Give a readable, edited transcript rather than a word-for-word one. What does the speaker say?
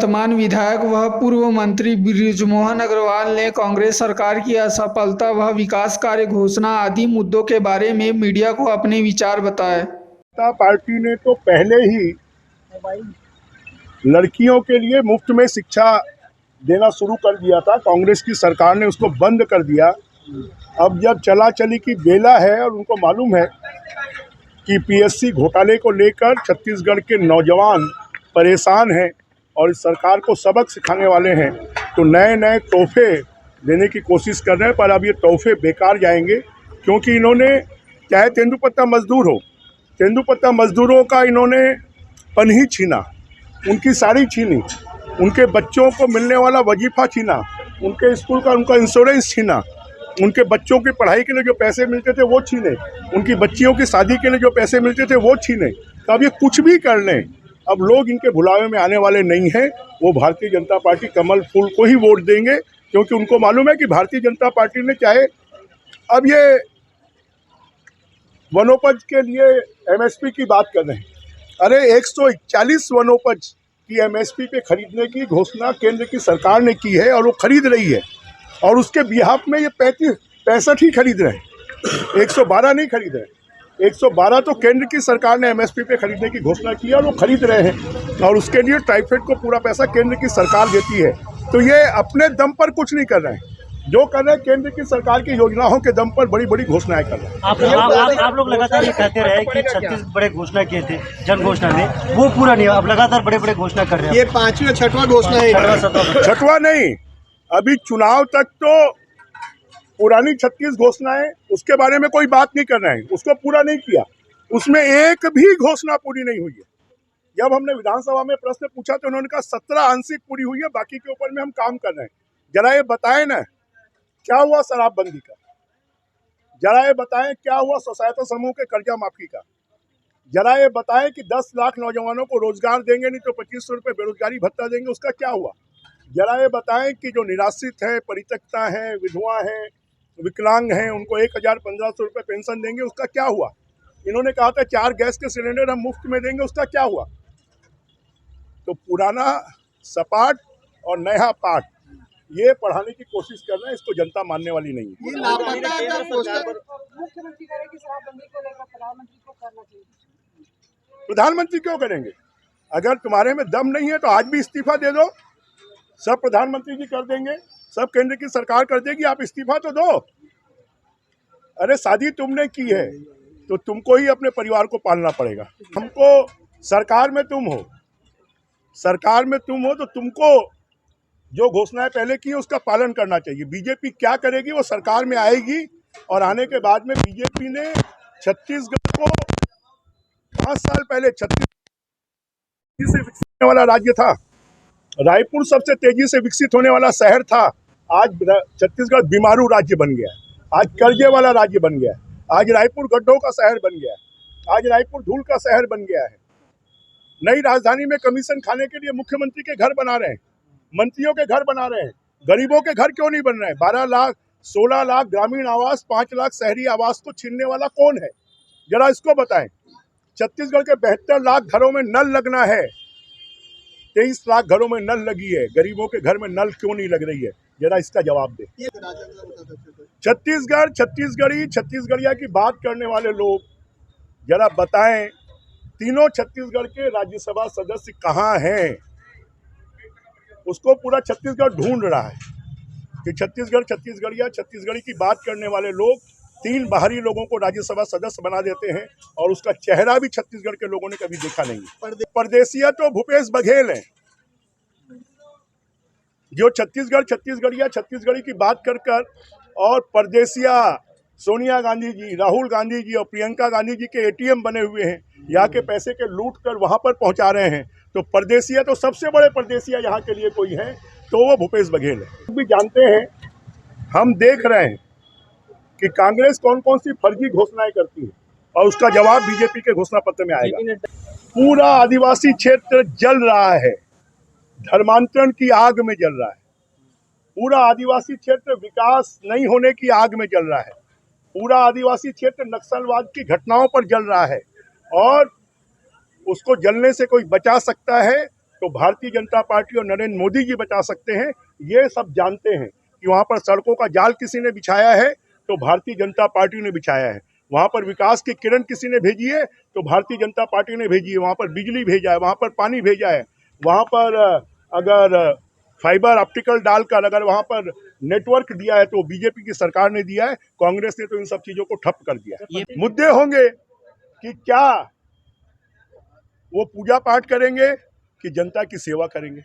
वर्तमान विधायक व पूर्व मंत्री बृजमोहन अग्रवाल ने कांग्रेस सरकार की असफलता व विकास कार्य घोषणा आदि मुद्दों के बारे में मीडिया को अपने विचार बताए। जनता पार्टी ने तो पहले ही लड़कियों के लिए मुफ्त में शिक्षा देना शुरू कर दिया था। कांग्रेस की सरकार ने उसको बंद कर दिया। अब जब चला चली की बेला है और उनको मालूम है कि पीएससी घोटाले को लेकर छत्तीसगढ़ के नौजवान परेशान हैं और इस सरकार को सबक सिखाने वाले हैं, तो नए नए तोहफे देने की कोशिश कर रहे हैं। पर अब ये तोहफे बेकार जाएंगे, क्योंकि इन्होंने चाहे तेंदुपत्ता मजदूर हो, तेंदुपत्ता मजदूरों का इन्होंने पनही छीना, उनकी साड़ी छीनी, उनके बच्चों को मिलने वाला वजीफा छीना, उनके स्कूल का उनका इंश्योरेंस छीना, उनके बच्चों की पढ़ाई के लिए जो पैसे मिलते थे वो छीने, उनकी बच्चियों की शादी के लिए जो पैसे मिलते थे वो छीने। तो अब ये कुछ भी कर लें, अब लोग इनके भुलावे में आने वाले नहीं हैं। वो भारतीय जनता पार्टी कमल फूल को ही वोट देंगे, क्योंकि उनको मालूम है कि भारतीय जनता पार्टी ने चाहे अब ये वनोपज के लिए एमएसपी की बात कर रहे हैं। अरे 141 वनोपज की एमएसपी पे खरीदने की घोषणा केंद्र की सरकार ने की है और वो खरीद रही है, और उसके बिहाफ में ये 65 ही खरीद रहे हैं, 112 नहीं खरीद रहे। 112 तो केंद्र की सरकार ने एमएसपी पे खरीदने की घोषणा की और वो खरीद रहे हैं, और उसके लिए ट्राइफेड को पूरा पैसा केंद्र की सरकार देती है। तो ये अपने दम पर कुछ नहीं कर रहे हैं, जो कर रहे हैं केंद्र की सरकार की योजनाओं के दम पर बड़ी बड़ी घोषणाएं कर रहे हैं। आप लोग लगातार ये कहते रहे कि 36 बड़े घोषणा किए थे जन घोषणा में, वो पूरा नहीं, अब लगातार बड़े बड़े घोषणा कर रहे हैं। ये 5वीं और 6वां घोषणा है। छठवां नहीं, अभी चुनाव तक तो पुरानी 36 घोषणाएं, उसके बारे में कोई बात नहीं कर रहे हैं, उसको पूरा नहीं किया। उसमें एक भी घोषणा पूरी नहीं हुई है। जब हमने विधानसभा में प्रश्न पूछा तो उन्होंने कहा 17 आंशिक पूरी हुई है, बाकी के ऊपर में हम काम कर रहे हैं। जरा ये बताएं ना, क्या हुआ शराबबंदी का? जरा ये बताएं क्या हुआ स्वसहायता समूह के कर्जा माफी का? जरा ये बताएं कि 10 लाख नौजवानों को रोजगार देंगे, नहीं तो 2500 रुपये बेरोजगारी भत्ता देंगे, उसका क्या हुआ? जरा ये बताएं कि जो निराश्रित है, परित्यक्ता है, विधवा है, विकलांग हैं, उनको 1500 रुपये पेंशन देंगे, उसका क्या हुआ? इन्होंने कहा था 4 गैस के सिलेंडर हम मुफ्त में देंगे, उसका क्या हुआ? तो पुराना सपाट और नया पाठ ये पढ़ाने की कोशिश कर रहे हैं, इसको जनता मानने वाली नहीं है। ये लापता का पोस्टर मुख्यमंत्री कह रहे हैं कि शराबबंदी को लेकर प्रधानमंत्री को करना चाहिए। प्रधानमंत्री क्यों करेंगे? अगर तुम्हारे में दम नहीं है तो आज भी इस्तीफा दे दो, सब प्रधानमंत्री जी कर देंगे, सब केंद्र की सरकार कर देगी, आप इस्तीफा तो दो। अरे शादी तुमने की है तो तुमको ही अपने परिवार को पालना पड़ेगा। हमको सरकार में तुम हो, सरकार में तुम हो तो तुमको जो घोषणाएं पहले की है उसका पालन करना चाहिए। बीजेपी क्या करेगी, वो सरकार में आएगी, और आने के बाद में बीजेपी ने छत्तीसगढ़ को 5 साल पहले तेजी से विकसित होने वाला राज्य था, रायपुर सबसे तेजी से विकसित होने वाला शहर था। आज छत्तीसगढ़ बीमारू राज्य बन गया है, आज कर्जे वाला राज्य बन गया है, आज रायपुर गड्ढों का शहर बन गया है, आज रायपुर धूल का शहर बन गया है। नई राजधानी में कमीशन खाने के लिए मुख्यमंत्री के घर बना रहे हैं, मंत्रियों के घर बना रहे हैं, गरीबों के घर क्यों नहीं बन रहे हैं? 12 लाख 16 लाख ग्रामीण आवास, 5 लाख शहरी आवास को छीनने वाला कौन है? जरा इसको बताएं। छत्तीसगढ़ के 72 लाख घरों में नल लगना है, 23 लाख घरों में नल लगी है, गरीबों के घर में नल क्यों नहीं लग रही है? जरा इसका जवाब दे। छत्तीसगढ़, छत्तीसगढ़िया की बात करने वाले लोग जरा बताएं, तीनों छत्तीसगढ़ के राज्यसभा सदस्य कहाँ हैं? उसको पूरा छत्तीसगढ़ ढूंढ रहा है कि छत्तीसगढ़, छत्तीसगढ़िया, छत्तीसगढ़ी की बात करने वाले लोग 3 बाहरी लोगों को राज्यसभा सदस्य बना देते हैं, और उसका चेहरा भी छत्तीसगढ़ के लोगों ने कभी देखा नहीं। परदेसिया तो भूपेश बघेल हैं, जो छत्तीसगढ़, छत्तीसगढ़िया, छत्तीसगढ़ी की बात कर और परदेसिया सोनिया गांधी जी, राहुल गांधी जी और प्रियंका गांधी जी के एटीएम बने हुए हैं, यहाँ के पैसे के लूट कर वहाँ पर पहुँचा रहे हैं। तो परदेसिया तो सबसे बड़े परदेसिया यहाँ के लिए कोई है तो वो भूपेश बघेल है। भी जानते हैं, हम देख रहे हैं कि कांग्रेस कौन कौन सी फर्जी घोषणाएं करती है, और उसका जवाब बीजेपी के घोषणा पत्र में आएगा। पूरा आदिवासी क्षेत्र जल रहा है, धर्मांतरण की आग में जल रहा है। पूरा आदिवासी क्षेत्र विकास नहीं होने की आग में जल रहा है। पूरा आदिवासी क्षेत्र नक्सलवाद की घटनाओं पर जल रहा है, और उसको जलने से कोई बचा सकता है तो भारतीय जनता पार्टी और नरेंद्र मोदी जी बचा सकते हैं। ये सब जानते हैं कि वहाँ पर सड़कों का जाल किसी ने बिछाया है तो भारतीय जनता पार्टी ने बिछाया है। वहाँ पर विकास की किरण किसी ने भेजी है तो भारतीय जनता पार्टी ने भेजी है। वहाँ पर बिजली भेजा है, वहाँ पर पानी भेजा है, वहाँ पर अगर फाइबर ऑप्टिकल डालकर अगर वहाँ पर नेटवर्क दिया है तो बीजेपी की सरकार ने दिया है। कांग्रेस ने तो इन सब चीजों को ठप कर दिया है। मुद्दे होंगे कि क्या वो पूजा पाठ करेंगे कि जनता की सेवा करेंगे।